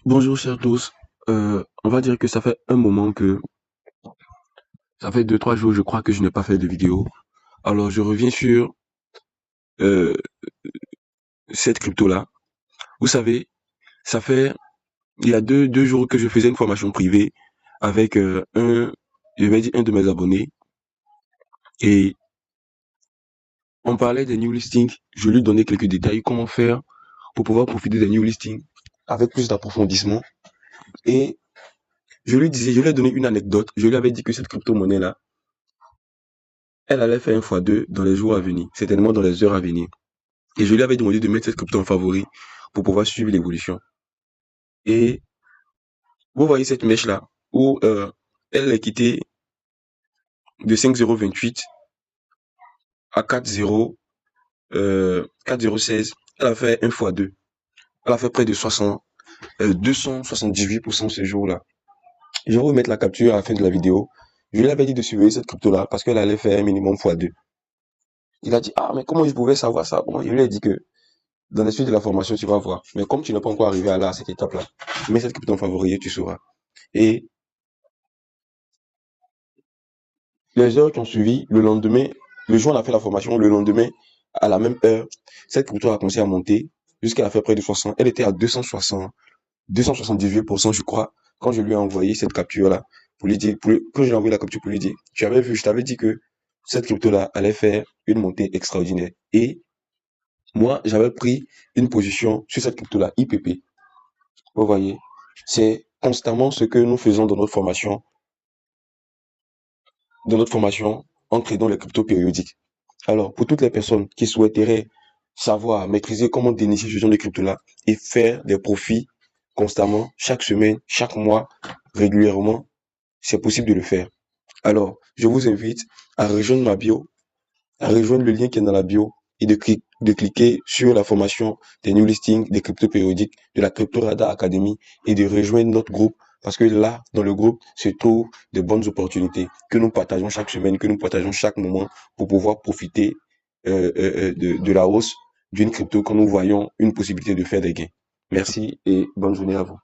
Bonjour chers tous. On va dire que ça fait un moment ça fait 2, 3 jours, je crois que je n'ai pas fait de vidéo. Alors je reviens sur euh, cette crypto-là. Vous savez, ça fait il y a deux jours que je faisais une formation privée avec je vais dire un de mes abonnés et on parlait des new listings. Je lui donnais quelques détails, comment faire pour pouvoir profiter des new listings avec plus d'approfondissement. Et je lui ai donné une anecdote. Je lui avais dit que cette crypto-monnaie-là, elle allait faire un x2 dans les jours à venir, certainement dans les heures à venir. Et je lui avais demandé de mettre cette crypto en favori pour pouvoir suivre l'évolution. Et vous voyez cette mèche-là, où elle est quittée de 5,028 à 4,016. Elle a fait un fois 2. Elle a fait près de 278% ce jour-là. Je vais vous mettre la capture à la fin de la vidéo. Je lui avais dit de surveiller cette crypto-là parce qu'elle allait faire un minimum fois 2. Il a dit, ah, mais comment je pouvais savoir ça? Bon, je lui ai dit que dans la suite de la formation, tu vas voir. Mais comme tu n'es pas encore arrivé à cette étape-là, mets cette crypto en favori et tu sauras. Et les heures qui ont suivi, le lendemain, le jour où on a fait la formation, le lendemain, à la même heure, cette crypto a commencé à monter jusqu'à la fait près de 60. Elle était à 260, 278%, je crois, quand je lui ai envoyé cette capture-là, pour lui dire, quand je lui ai envoyé la capture pour lui dire, tu avais vu, je t'avais dit que cette crypto-là allait faire une montée extraordinaire. Et moi, j'avais pris une position sur cette crypto-là, IPP. Vous voyez, c'est constamment ce que nous faisons dans notre formation en tradant les cryptos périodiques. Alors, pour toutes les personnes qui souhaiteraient savoir maîtriser comment dénicher ce genre de crypto-là et faire des profits constamment, chaque semaine, chaque mois, régulièrement, c'est possible de le faire. Alors, je vous invite à rejoindre ma bio, à rejoindre le lien qui est dans la bio et de cliquer sur la formation des new listings, des cryptos périodiques, de la Crypto Radar Academy et de rejoindre notre groupe parce que là, dans le groupe, se trouvent de bonnes opportunités que nous partageons chaque semaine, que nous partageons chaque moment pour pouvoir profiter de la hausse d'une crypto quand nous voyons une possibilité de faire des gains. Merci et bonne journée à vous.